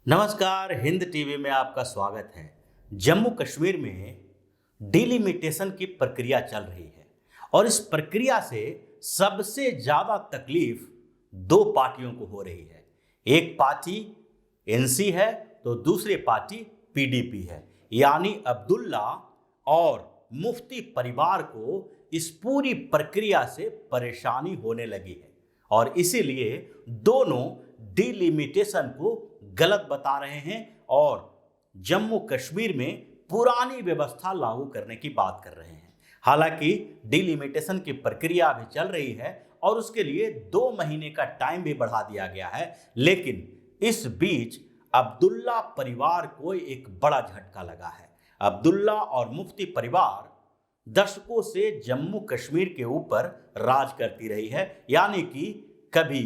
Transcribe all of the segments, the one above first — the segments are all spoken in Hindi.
नमस्कार, हिंद टीवी में आपका स्वागत है। जम्मू कश्मीर में डिलिमिटेशन की प्रक्रिया चल रही है और इस प्रक्रिया से सबसे ज्यादा तकलीफ दो पार्टियों को हो रही है। एक पार्टी एनसी है तो दूसरी पार्टी पीडीपी है। यानी अब्दुल्ला और मुफ्ती परिवार को इस पूरी प्रक्रिया से परेशानी होने लगी है और इसीलिए दोनों डिलिमिटेशन को गलत बता रहे हैं और जम्मू कश्मीर में पुरानी व्यवस्था लागू करने की बात कर रहे हैं। हालांकि डिलिमिटेशन की प्रक्रिया अभी चल रही है और उसके लिए 2 महीने का टाइम भी बढ़ा दिया गया है, लेकिन इस बीच अब्दुल्ला परिवार को एक बड़ा झटका लगा है। अब्दुल्ला और मुफ्ती परिवार दशकों से जम्मू कश्मीर के ऊपर राज करती रही है। यानी कि कभी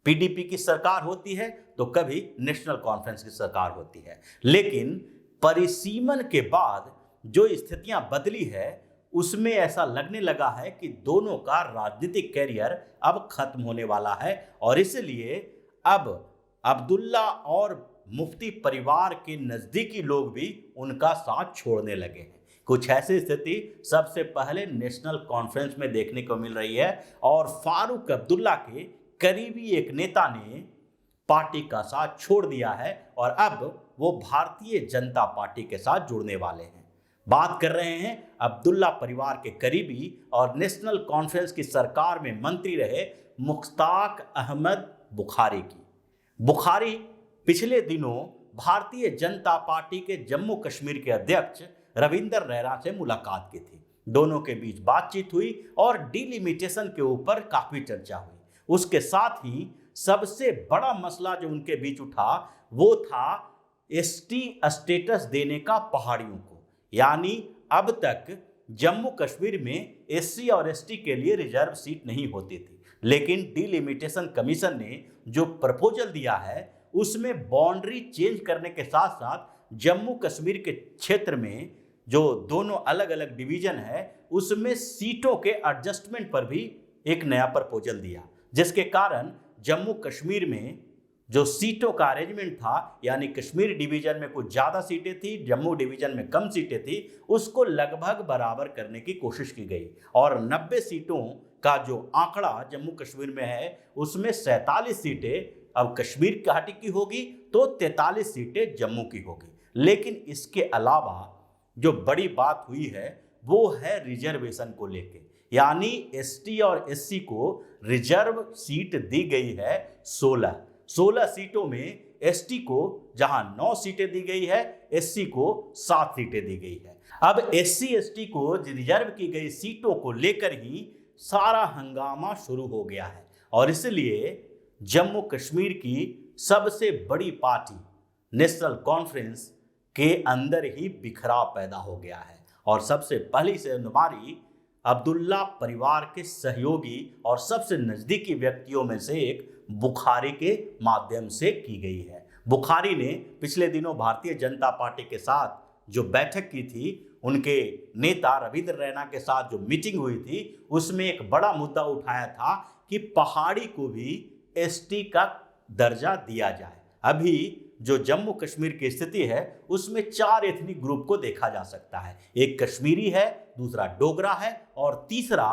पीडीपी की सरकार होती है तो कभी नेशनल कॉन्फ्रेंस की सरकार होती है, लेकिन परिसीमन के बाद जो स्थितियां बदली है उसमें ऐसा लगने लगा है कि दोनों का राजनीतिक कैरियर अब खत्म होने वाला है और इसलिए अब अब्दुल्ला और मुफ्ती परिवार के नजदीकी लोग भी उनका साथ छोड़ने लगे हैं। कुछ ऐसी स्थिति सबसे पहले नेशनल कॉन्फ्रेंस में देखने को मिल रही है और फारूक अब्दुल्ला के करीबी एक नेता ने पार्टी का साथ छोड़ दिया है और अब वो भारतीय जनता पार्टी के साथ जुड़ने वाले हैं। बात कर रहे हैं अब्दुल्ला परिवार के करीबी और नेशनल कॉन्फ्रेंस की सरकार में मंत्री रहे मुश्ताक अहमद बुखारी की। बुखारी पिछले दिनों भारतीय जनता पार्टी के जम्मू कश्मीर के अध्यक्ष रविंदर रैना से मुलाकात की थी। दोनों के बीच बातचीत हुई और डिलिमिटेशन के ऊपर काफी चर्चा हुई। उसके साथ ही सबसे बड़ा मसला जो उनके बीच उठा वो था एसटी स्टेटस देने का पहाड़ियों को। यानी अब तक जम्मू कश्मीर में एससी और एसटी के लिए रिजर्व सीट नहीं होती थी, लेकिन डिलिमिटेशन कमीशन ने जो प्रपोजल दिया है उसमें बाउंड्री चेंज करने के साथ साथ जम्मू कश्मीर के क्षेत्र में जो दोनों अलग अलग डिवीजन है उसमें सीटों के एडजस्टमेंट पर भी एक नया प्रपोजल दिया, जिसके कारण जम्मू कश्मीर में जो सीटों का अरेंजमेंट था, यानी कश्मीर डिवीजन में कुछ ज़्यादा सीटें थी, जम्मू डिवीजन में कम सीटें थी, उसको लगभग बराबर करने की कोशिश की गई और 90 सीटों का जो आंकड़ा जम्मू कश्मीर में है उसमें 47 सीटें अब कश्मीर घाटी की होगी तो 43 सीटें जम्मू की होगी। लेकिन इसके अलावा जो बड़ी बात हुई है वो है रिजर्वेशन को लेके। यानी एसटी और एससी को रिजर्व सीट दी गई है 16 सीटों में। एसटी को जहां 9 सीटें दी गई है, एससी को 7 सीटें दी गई है। अब एससी एसटी को रिजर्व की गई सीटों को लेकर ही सारा हंगामा शुरू हो गया है और इसलिए जम्मू कश्मीर की सबसे बड़ी पार्टी नेशनल कॉन्फ्रेंस के अंदर ही बिखराव पैदा हो गया है और सबसे पहली से हमारी अब्दुल्ला परिवार के सहयोगी और सबसे नजदीकी व्यक्तियों में से एक बुखारी के माध्यम से की गई है। बुखारी ने पिछले दिनों भारतीय जनता पार्टी के साथ जो बैठक की थी, उनके नेता रविंदर रैना के साथ जो मीटिंग हुई थी, उसमें एक बड़ा मुद्दा उठाया था कि पहाड़ी को भी एसटी का दर्जा दिया जाए। अभी जो जम्मू कश्मीर की स्थिति है उसमें 4 एथनिक ग्रुप को देखा जा सकता है। एक कश्मीरी है, दूसरा डोगरा है और तीसरा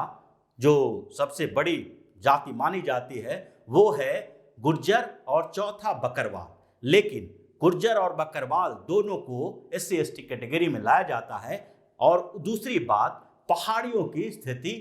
जो सबसे बड़ी जाति मानी जाती है वो है गुर्जर और चौथा बकरवाल। लेकिन गुर्जर और बकरवाल दोनों को एससी एसटी कैटेगरी में लाया जाता है और दूसरी बात पहाड़ियों की स्थिति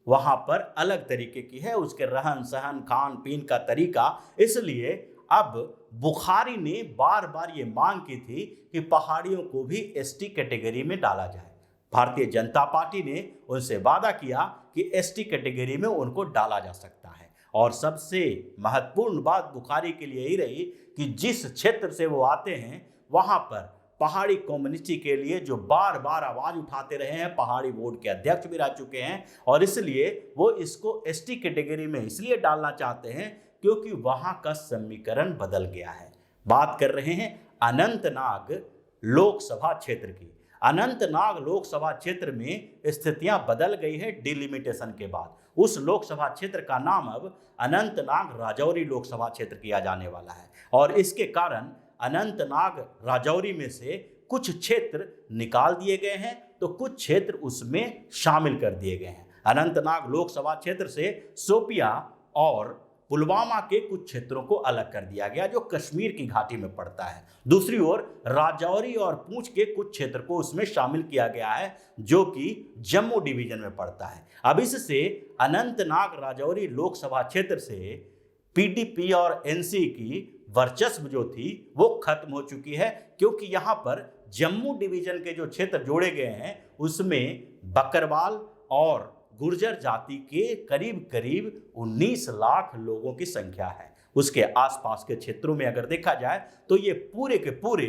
वहां पर अलग तरीके की है, उसके रहन सहन खान पीन का तरीका। इसलिए अब बुखारी ने बार बार ये मांग की थी कि पहाड़ियों को भी एसटी कैटेगरी में डाला जाए। भारतीय जनता पार्टी ने उनसे वादा किया कि एसटी कैटेगरी में उनको डाला जा सकता है और सबसे महत्वपूर्ण बात बुखारी के लिए यही रही कि जिस क्षेत्र से वो आते हैं वहां पर पहाड़ी कम्युनिटी के लिए जो बार बार आवाज उठाते रहे हैं, पहाड़ी बोर्ड के अध्यक्ष भी रह चुके हैं और इसलिए वो इसको एसटी कैटेगरी में इसलिए डालना चाहते हैं क्योंकि वहां का समीकरण बदल गया है। बात कर रहे हैं अनंतनाग लोकसभा क्षेत्र की। अनंतनाग लोकसभा क्षेत्र में स्थितियां बदल गई है डिलिमिटेशन के बाद। उस लोकसभा क्षेत्र का नाम अब अनंतनाग राजौरी लोकसभा क्षेत्र किया जाने वाला है और इसके कारण अनंतनाग राजौरी में से कुछ क्षेत्र निकाल दिए गए हैं तो कुछ क्षेत्र उसमें शामिल कर दिए गए हैं। अनंतनाग लोकसभा क्षेत्र से शोपियां और पुलवामा के कुछ क्षेत्रों को अलग कर दिया गया जो कश्मीर की घाटी में पड़ता है। दूसरी ओर राजौरी और पूंछ के कुछ क्षेत्र को उसमें शामिल किया गया है जो कि जम्मू डिवीजन में पड़ता है। अब इससे अनंतनाग राजौरी लोकसभा क्षेत्र से पीडीपी और एनसी की वर्चस्व जो थी वो खत्म हो चुकी है, क्योंकि यहां पर जम्मू डिवीजन के जो क्षेत्र जोड़े गए हैं उसमें बकरवाल और गुर्जर जाति के करीब करीब 19 लाख लोगों की संख्या है। उसके आसपास के क्षेत्रों में अगर देखा जाए तो ये पूरे के पूरे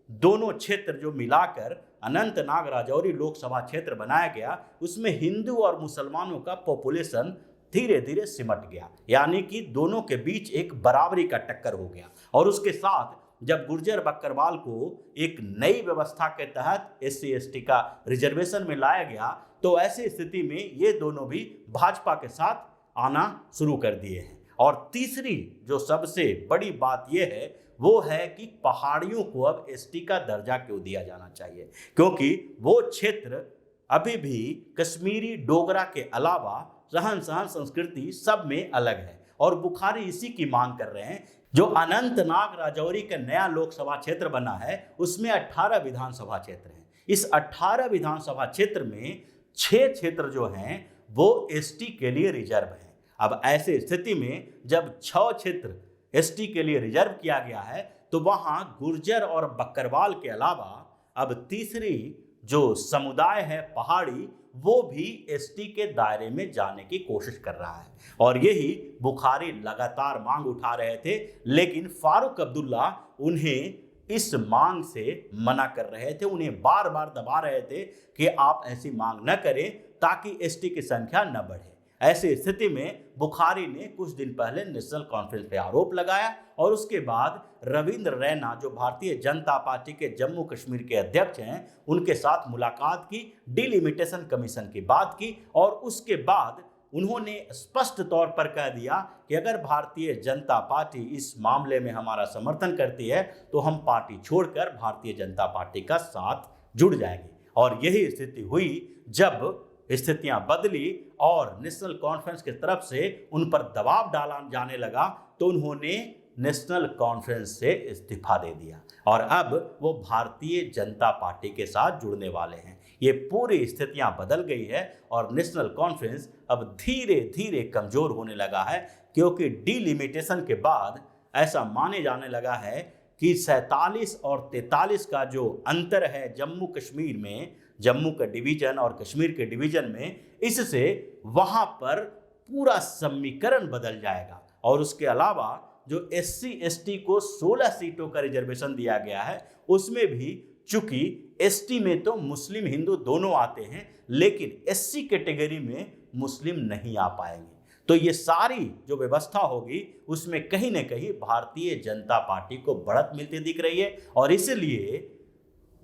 दोनों क्षेत्र जो मिलाकर अनंतनाग राजौरी लोकसभा क्षेत्र बनाया गया, उसमें हिंदू और मुसलमानों का पॉपुलेशन धीरे धीरे सिमट गया, यानी कि दोनों के बीच एक बराबरी का टक्कर हो गया। और उसके साथ जब गुर्जर बकरवाल को एक नई व्यवस्था के तहत SC ST का रिजर्वेशन में लाया गया तो ऐसी स्थिति में ये दोनों भी भाजपा के साथ आना शुरू कर दिए हैं। और तीसरी जो सबसे बड़ी बात यह है वो है कि पहाड़ियों को अब ST का दर्जा क्यों दिया जाना चाहिए, क्योंकि वो क्षेत्र अभी भी कश्मीरी डोगरा के अलावा रहन सहन संस्कृति सब में अलग है और बुखारी इसी की मांग कर रहे हैं। जो अनंतनाग राजौरी का नया लोकसभा क्षेत्र बना है उसमें 18 विधानसभा क्षेत्र हैं। इस 18 विधानसभा क्षेत्र में 6 क्षेत्र जो हैं वो ST के लिए रिजर्व हैं। अब ऐसे स्थिति में जब 6 क्षेत्र ST के लिए रिजर्व किया गया है तो वहां गुर्जर और बकरवाल के अलावा अब तीसरी जो समुदाय है पहाड़ी वो भी ST के दायरे में जाने की कोशिश कर रहा है। और यही बुखारी लगातार मांग उठा रहे थे, लेकिन फारूक अब्दुल्ला उन्हें इस मांग से मना कर रहे थे, उन्हें बार बार दबा रहे थे कि आप ऐसी मांग न करें ताकि ST की संख्या न बढ़े। ऐसी स्थिति में बुखारी ने कुछ दिन पहले नेशनल कॉन्फ्रेंस पे आरोप लगाया और उसके बाद रविंद्र रैना जो भारतीय जनता पार्टी के जम्मू कश्मीर के अध्यक्ष हैं उनके साथ मुलाकात की, डिलिमिटेशन कमीशन की बात की और उसके बाद उन्होंने स्पष्ट तौर पर कह दिया कि अगर भारतीय जनता पार्टी इस मामले में हमारा समर्थन करती है तो हम पार्टी छोड़कर भारतीय जनता पार्टी का साथ जुड़ जाएंगे। और यही स्थिति हुई जब स्थितियां बदली और नेशनल कॉन्फ्रेंस की तरफ से उन पर दबाव डाला जाने लगा तो उन्होंने नेशनल कॉन्फ्रेंस से इस्तीफा दे दिया और अब वो भारतीय जनता पार्टी के साथ जुड़ने वाले हैं। ये पूरी स्थितियां बदल गई है और नेशनल कॉन्फ्रेंस अब धीरे धीरे कमजोर होने लगा है, क्योंकि डिलिमिटेशन के बाद ऐसा माने जाने लगा है कि 47 और 43 का जो अंतर है जम्मू कश्मीर में, जम्मू का डिवीजन और कश्मीर के डिवीजन में, इससे वहां पर पूरा समीकरण बदल जाएगा। और उसके अलावा जो SC ST को 16 सीटों का रिजर्वेशन दिया गया है उसमें भी चूंकि ST में तो मुस्लिम हिंदू दोनों आते हैं लेकिन SC कैटेगरी में मुस्लिम नहीं आ पाएंगे, तो ये सारी जो व्यवस्था होगी उसमें कहीं ना कहीं भारतीय जनता पार्टी को बढ़त मिलती दिख रही है। और इसलिए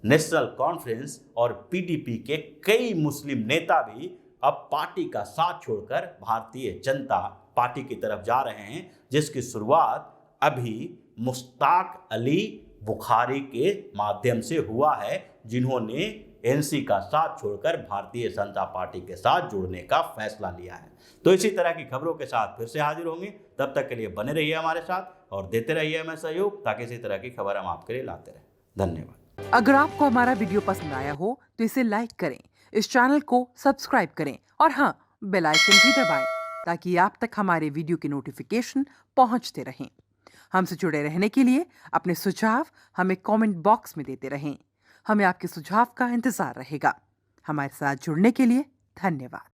नेशनल कॉन्फ्रेंस और PDP के कई मुस्लिम नेता भी अब पार्टी का साथ छोड़कर भारतीय जनता पार्टी की तरफ जा रहे हैं, जिसकी शुरुआत अभी मुश्ताक अली बुखारी के माध्यम से हुआ है, जिन्होंने NC का साथ छोड़कर भारतीय जनता पार्टी के साथ जुड़ने का फैसला लिया है। तो इसी तरह की खबरों के साथ फिर से हाजिर होंगे, तब तक के लिए बने रहिए हमारे साथ और देते रहिए हमें सहयोग ताकि इसी तरह की खबर हम आपके लिए लाते रहें। धन्यवाद। अगर आपको हमारा वीडियो पसंद आया हो तो इसे लाइक करें, इस चैनल को सब्सक्राइब करें और हाँ, बेल आइकन भी दबाएं ताकि आप तक हमारे वीडियो की नोटिफिकेशन पहुंचते रहें। हमसे जुड़े रहने के लिए अपने सुझाव हमें कमेंट बॉक्स में देते रहें। हमें आपके सुझाव का इंतजार रहेगा। हमारे साथ जुड़ने के लिए धन्यवाद।